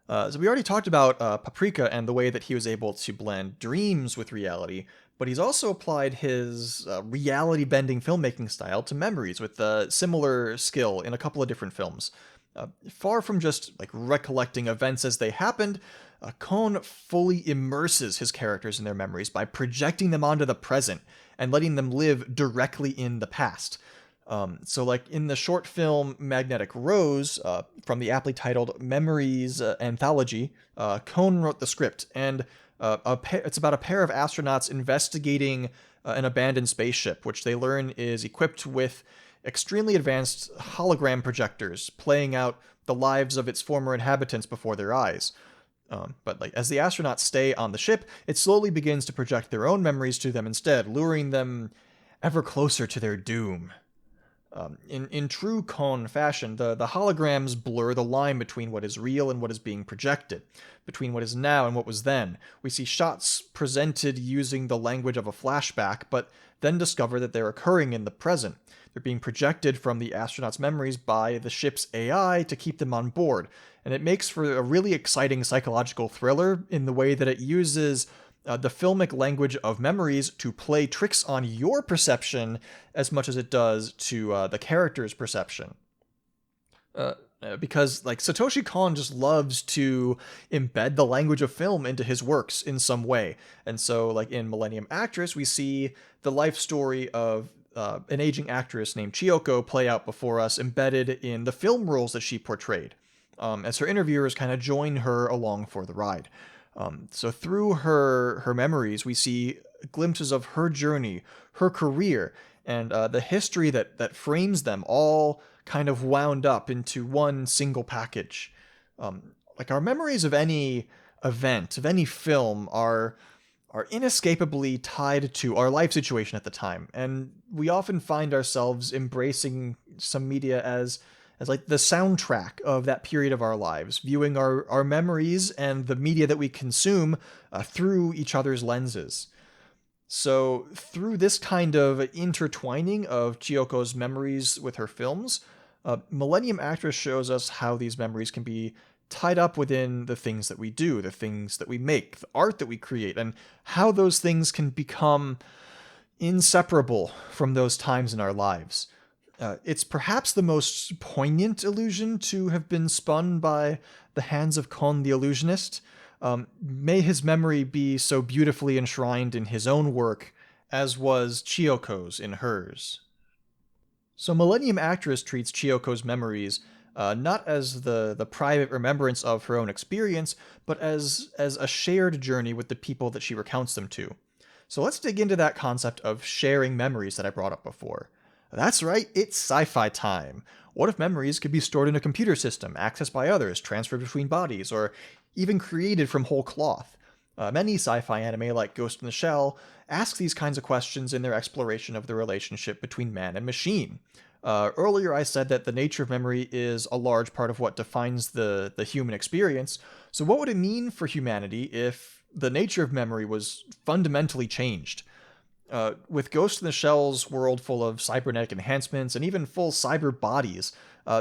So we already talked about Paprika and the way that he was able to blend dreams with reality, but he's also applied his reality-bending filmmaking style to memories with a similar skill in a couple of different films. Far from just like recollecting events as they happened, Kon fully immerses his characters in their memories by projecting them onto the present and letting them live directly in the past. So like in the short film Magnetic Rose, from the aptly titled Memories Anthology, Kon wrote the script, and it's about a pair of astronauts investigating an abandoned spaceship, which they learn is equipped with extremely advanced hologram projectors, playing out the lives of its former inhabitants before their eyes. But like as the astronauts stay on the ship, it slowly begins to project their own memories to them instead, luring them ever closer to their doom. In true Kon fashion, the holograms blur the line between what is real and what is being projected, between what is now and what was then. We see shots presented using the language of a flashback, but then discover that they're occurring in the present. They're being projected from the astronauts' memories by the ship's AI to keep them on board, and it makes for a really exciting psychological thriller in the way that it uses the filmic language of memories to play tricks on your perception as much as it does to the character's perception. because like Satoshi Kon just loves to embed the language of film into his works in some way. And so like in Millennium Actress, we see the life story of an aging actress named Chiyoko play out before us, embedded in the film roles that she portrayed, as her interviewers kind of join her along for the ride. So through her memories, we see glimpses of her journey, her career, and the history that frames them, all kind of wound up into one single package. Like our memories of any event, of any film, are inescapably tied to our life situation at the time, and we often find ourselves embracing some media as like the soundtrack of that period of our lives, viewing our memories and the media that we consume through each other's lenses. So through this kind of intertwining of Chiyoko's memories with her films, Millennium Actress shows us how these memories can be tied up within the things that we do, the things that we make, the art that we create, and how those things can become inseparable from those times in our lives. It's perhaps the most poignant illusion to have been spun by the hands of Kon the Illusionist. May his memory be so beautifully enshrined in his own work as was Chiyoko's in hers. So Millennium Actress treats Chiyoko's memories not as the private remembrance of her own experience, but as a shared journey with the people that she recounts them to. So let's dig into that concept of sharing memories that I brought up before. That's right, it's sci-fi time. What if memories could be stored in a computer system, accessed by others, transferred between bodies, or even created from whole cloth? Many sci-fi anime like Ghost in the Shell ask these kinds of questions in their exploration of the relationship between man and machine. Earlier I said that the nature of memory is a large part of what defines the human experience, so what would it mean for humanity if the nature of memory was fundamentally changed? With Ghost in the Shell's world full of cybernetic enhancements and even full cyber bodies,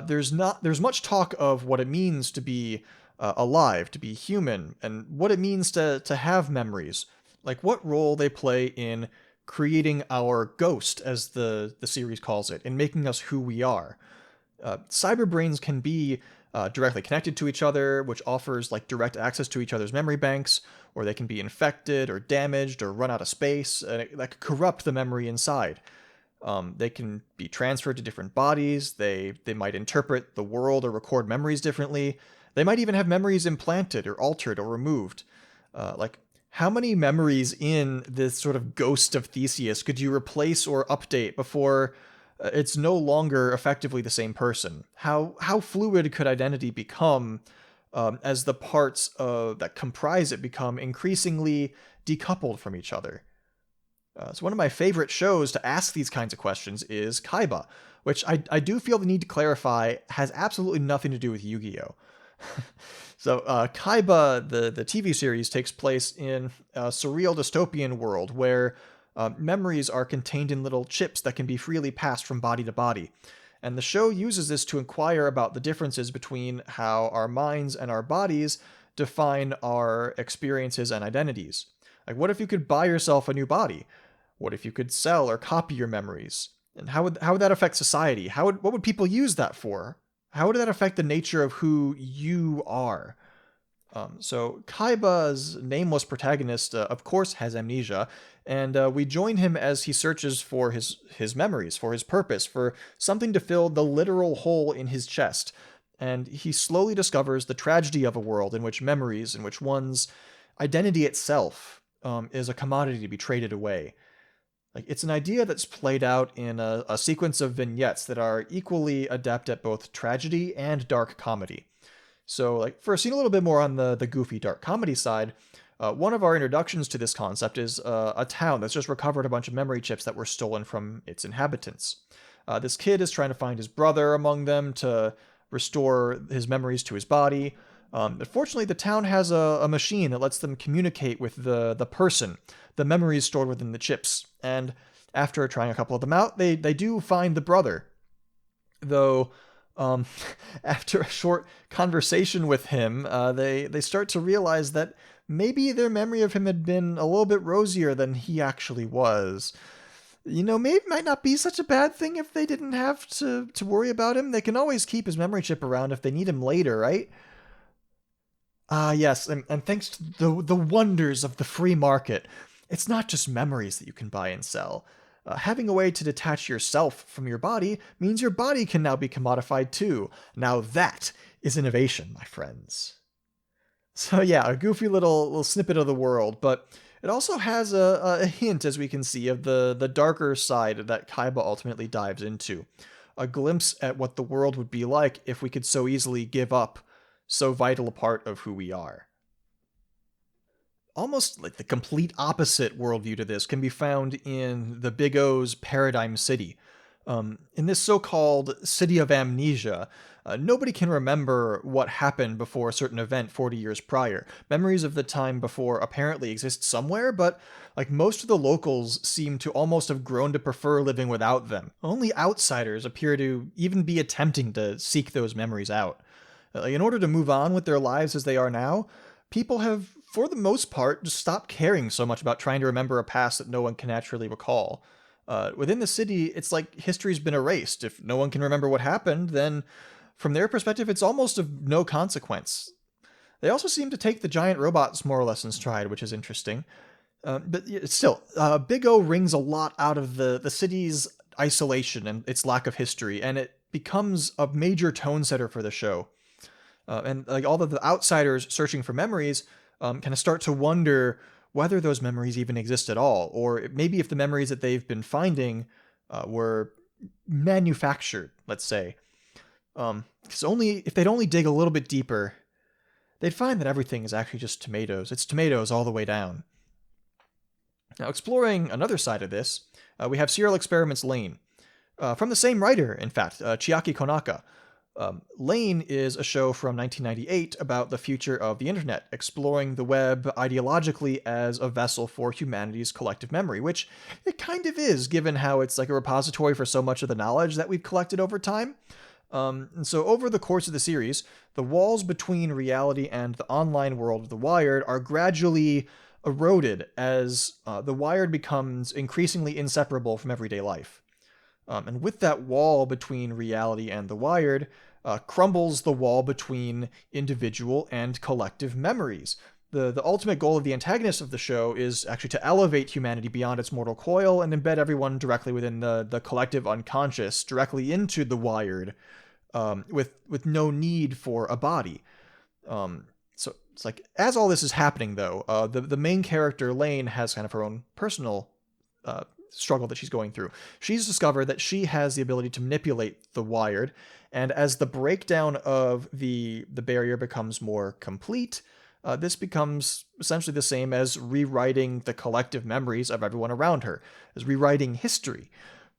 there's much talk of what it means to be alive, to be human, and what it means to have memories, like what role they play in creating our ghost, as the series calls it, in making us who we are. Cyber brains can be directly connected to each other, which offers like direct access to each other's memory banks, or they can be infected or damaged or run out of space, and that could corrupt the memory inside. They can be transferred to different bodies, they might interpret the world or record memories differently, they might even have memories implanted or altered or removed. Like, how many memories in this sort of ghost of Theseus could you replace or update before it's no longer effectively the same person? How fluid could identity become as the parts that comprise it become increasingly decoupled from each other? So one of my favorite shows to ask these kinds of questions is Kaiba, which I do feel the need to clarify has absolutely nothing to do with Yu-Gi-Oh! So Kaiba, the TV series, takes place in a surreal dystopian world where memories are contained in little chips that can be freely passed from body to body. And the show uses this to inquire about the differences between how our minds and our bodies define our experiences and identities. Like, what if you could buy yourself a new body? What if you could sell or copy your memories? And how would that affect society? What would people use that for? How would that affect the nature of who you are? So Kaiba's nameless protagonist, of course, has amnesia, and we join him as he searches for his memories, for his purpose, for something to fill the literal hole in his chest. And he slowly discovers the tragedy of a world in which memories, in which one's identity itself is a commodity to be traded away. Like, it's an idea that's played out in a sequence of vignettes that are equally adept at both tragedy and dark comedy. So, like, for a scene a little bit more on the goofy dark comedy side, one of our introductions to this concept is a town that's just recovered a bunch of memory chips that were stolen from its inhabitants. This kid is trying to find his brother among them to restore his memories to his body. But fortunately, the town has a machine that lets them communicate with the person, the memories stored within the chips. And after trying a couple of them out, they do find the brother. Though, after a short conversation with him, they start to realize that maybe their memory of him had been a little bit rosier than he actually was. Maybe it might not be such a bad thing if they didn't have to worry about him. They can always keep his memory chip around if they need him later, right? Ah, yes, and thanks to the wonders of the free market, it's not just memories that you can buy and sell. Having a way to detach yourself from your body means your body can now be commodified too. Now that is innovation, my friends. So yeah, a goofy little snippet of the world, but it also has a hint, as we can see, of the darker side that Kaiba ultimately dives into. A glimpse at what the world would be like if we could so easily give up so vital a part of who we are. Almost like the complete opposite worldview to this can be found in the Big O's Paradigm City. In this so-called City of Amnesia, nobody can remember what happened before a certain event 40 years prior. Memories of the time before apparently exist somewhere, but like most of the locals seem to almost have grown to prefer living without them. Only outsiders appear to even be attempting to seek those memories out. In order to move on with their lives as they are now, people have, for the most part, just stopped caring so much about trying to remember a past that no one can naturally recall. Within the city, it's like history's been erased. If no one can remember what happened, then from their perspective, it's almost of no consequence. They also seem to take the giant robots more or less in stride, which is interesting. But still, Big O wrings a lot out of the city's isolation and its lack of history, and it becomes a major tone setter for the show. And like all of the outsiders searching for memories kind of start to wonder whether those memories even exist at all, or maybe if the memories that they've been finding were manufactured, let's say. Because if they'd only dig a little bit deeper, they'd find that everything is actually just tomatoes. It's tomatoes all the way down. Now, exploring another side of this, we have Serial Experiments Lane. From the same writer, in fact, Chiaki Konaka. Lane is a show from 1998 about the future of the internet, exploring the web ideologically as a vessel for humanity's collective memory, which it kind of is, given how it's like a repository for so much of the knowledge that we've collected over time. And so over the course of the series, the walls between reality and the online world of The Wired are gradually eroded as The Wired becomes increasingly inseparable from everyday life. And with that wall between reality and The Wired, crumbles the wall between individual and collective memories. The ultimate goal of the antagonist of the show is actually to elevate humanity beyond its mortal coil and embed everyone directly within the collective unconscious, directly into The Wired, with no need for a body. So it's like, as all this is happening, though, the main character, Lane, has kind of her own personal struggle that she's going through. She's discovered that she has the ability to manipulate The Wired, and as the breakdown of the barrier becomes more complete, this becomes essentially the same as rewriting the collective memories of everyone around her, as rewriting history,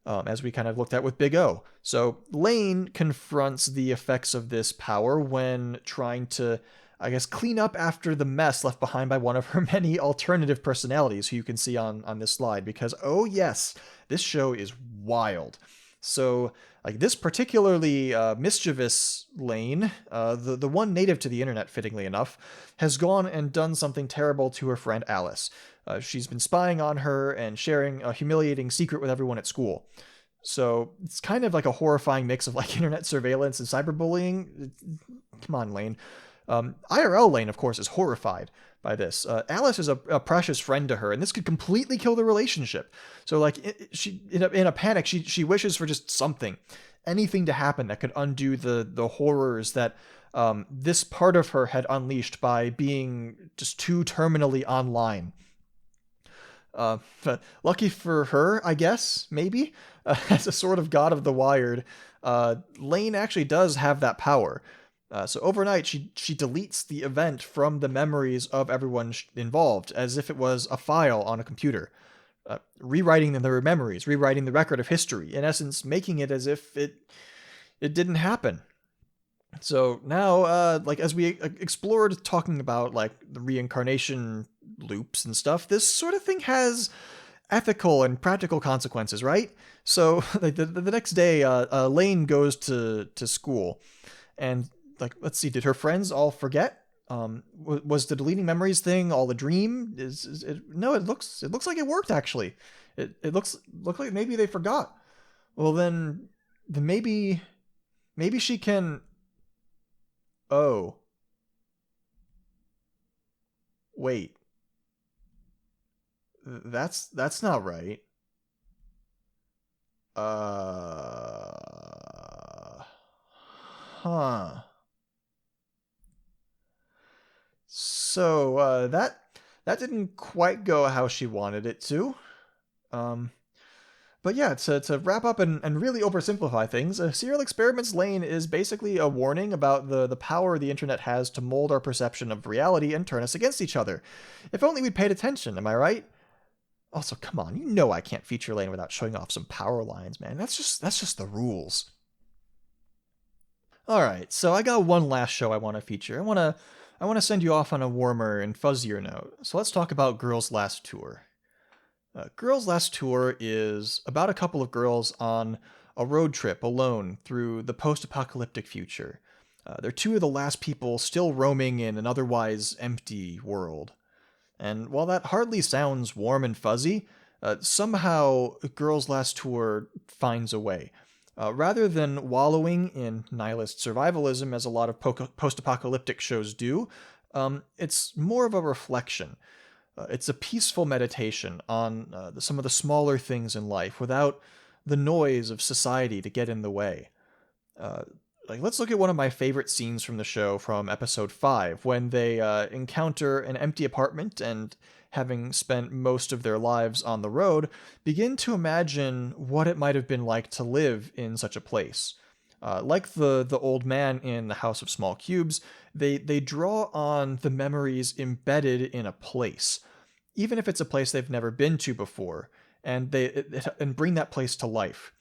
as we kind of looked at with Big O. So Lane confronts the effects of this power when trying to, I guess, clean up after the mess left behind by one of her many alternative personalities, who you can see on this slide, because, oh yes, this show is wild. So, like, this particularly mischievous Lane, the one native to the internet, fittingly enough, has gone and done something terrible to her friend Alice. She's been spying on her and sharing a humiliating secret with everyone at school. So it's kind of like a horrifying mix of like internet surveillance and cyberbullying. Come on, Lane. IRL Lane, of course, is horrified by this. Alice is a precious friend to her, and this could completely kill the relationship. So, like, she in a panic, she wishes for just something, anything to happen that could undo the horrors that this part of her had unleashed by being just too terminally online. But lucky for her, I guess, maybe, as a sort of god of the Wired, Lane actually does have that power. So overnight, she deletes the event from the memories of everyone involved, as if it was a file on a computer, rewriting their memories, rewriting the record of history, in essence, making it as if it didn't happen. So now, like, as we explored talking about like the reincarnation loops and stuff, this sort of thing has ethical and practical consequences, right? So like, the next day, Lane goes to school, and like, let's see, did her friends all forget? Was the deleting memories thing all a dream? Is it? No, it looks like it worked actually. It looks like maybe they forgot. Well then maybe she can. Oh wait, that's not right. Uh, huh. So that didn't quite go how she wanted it to. Um, but yeah, to wrap up and really oversimplify things, Serial Experiments Lane is basically a warning about the power the internet has to mold our perception of reality and turn us against each other. If only we'd paid attention, am I right? Also, come on, you know I can't feature Lane without showing off some power lines, man. That's just the rules. All right, so I got one last show I want to feature. I want to send you off on a warmer and fuzzier note. So let's talk about Girls' Last Tour. Girls' Last Tour is about a couple of girls on a road trip alone through the post-apocalyptic future. They're two of the last people still roaming in an otherwise empty world. And while that hardly sounds warm and fuzzy, somehow Girls' Last Tour finds a way. Rather than wallowing in nihilist survivalism, as a lot of post-apocalyptic shows do, it's more of a reflection. It's a peaceful meditation on some of the smaller things in life without the noise of society to get in the way. Uh, let's look at one of my favorite scenes from the show from episode 5, when they encounter an empty apartment and, having spent most of their lives on the road, begin to imagine what it might have been like to live in such a place. Like the old man in the House of Small Cubes, they draw on the memories embedded in a place, even if it's a place they've never been to before, and and bring that place to life.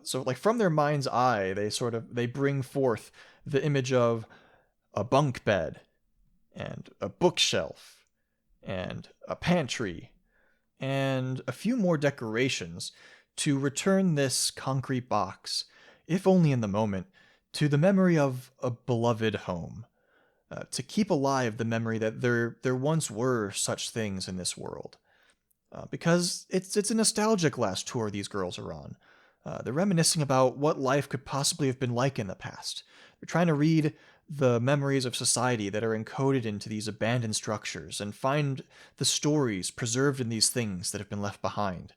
So like from their mind's eye, they bring forth the image of a bunk bed and a bookshelf and a pantry and a few more decorations to return this concrete box, if only in the moment, to the memory of a beloved home. To keep alive the memory that there once were such things in this world. Because it's a nostalgic last tour these girls are on. They're reminiscing about what life could possibly have been like in the past. They're trying to read the memories of society that are encoded into these abandoned structures and find the stories preserved in these things that have been left behind.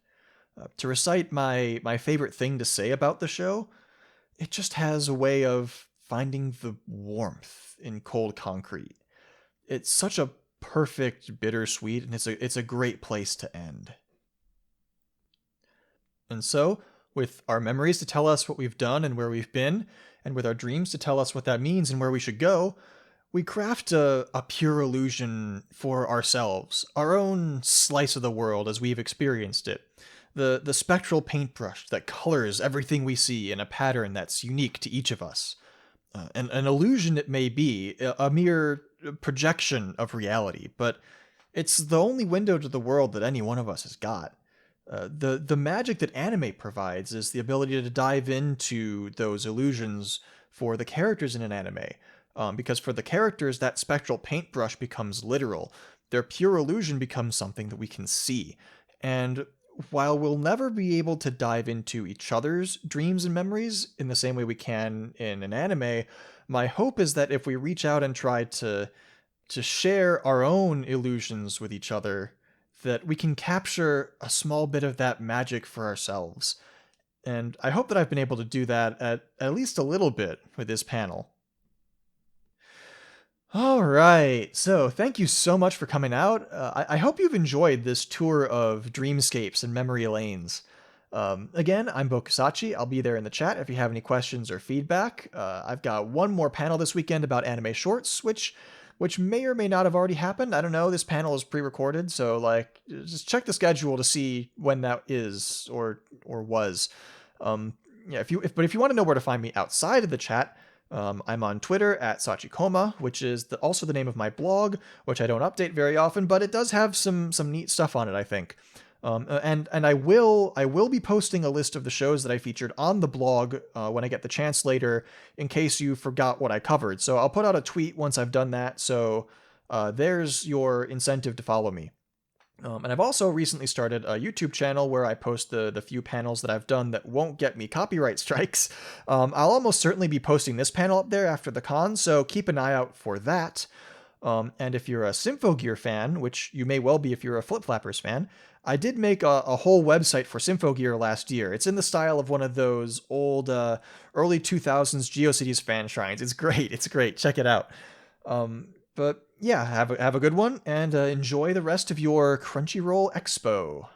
To recite my favorite thing to say about the show, it just has a way of finding the warmth in cold concrete. It's such a perfect bittersweet, and it's a great place to end. And so, with our memories to tell us what we've done and where we've been, and with our dreams to tell us what that means and where we should go, we craft a pure illusion for ourselves, our own slice of the world as we've experienced it. The spectral paintbrush that colors everything we see in a pattern that's unique to each of us. An illusion it may be, a mere projection of reality, but it's the only window to the world that any one of us has got. The magic that anime provides is the ability to dive into those illusions for the characters in an anime. Because for the characters, that spectral paintbrush becomes literal. Their pure illusion becomes something that we can see. And while we'll never be able to dive into each other's dreams and memories in the same way we can in an anime, my hope is that if we reach out and try to share our own illusions with each other, that we can capture a small bit of that magic for ourselves. And I hope that I've been able to do that at least a little bit with this panel. All right, so thank you so much for coming out. I hope you've enjoyed this tour of dreamscapes and memory lanes. Again, I'm Bokusachi. I'll be there in the chat if you have any questions or feedback. I've got one more panel this weekend about anime shorts, which may or may not have already happened. I don't know. This panel is pre-recorded, so just check the schedule to see when that is or was. Yeah, if you want to know where to find me outside of the chat, I'm on Twitter at Sachikoma, which is also the name of my blog, which I don't update very often, but it does have some neat stuff on it, I think. And I will be posting a list of the shows that I featured on the blog when I get the chance later, in case you forgot what I covered. So I'll put out a tweet once I've done that. So there's your incentive to follow me. And I've also recently started a YouTube channel where I post the few panels that I've done that won't get me copyright strikes. I'll almost certainly be posting this panel up there after the con, so keep an eye out for that. And if you're a Symphogear fan, which you may well be if you're a Flip Flappers fan, I did make a whole website for Symphogear last year. It's in the style of one of those old early 2000s GeoCities fan shrines. It's great. It's great. Check it out. But yeah, have a good one, and enjoy the rest of your Crunchyroll Expo.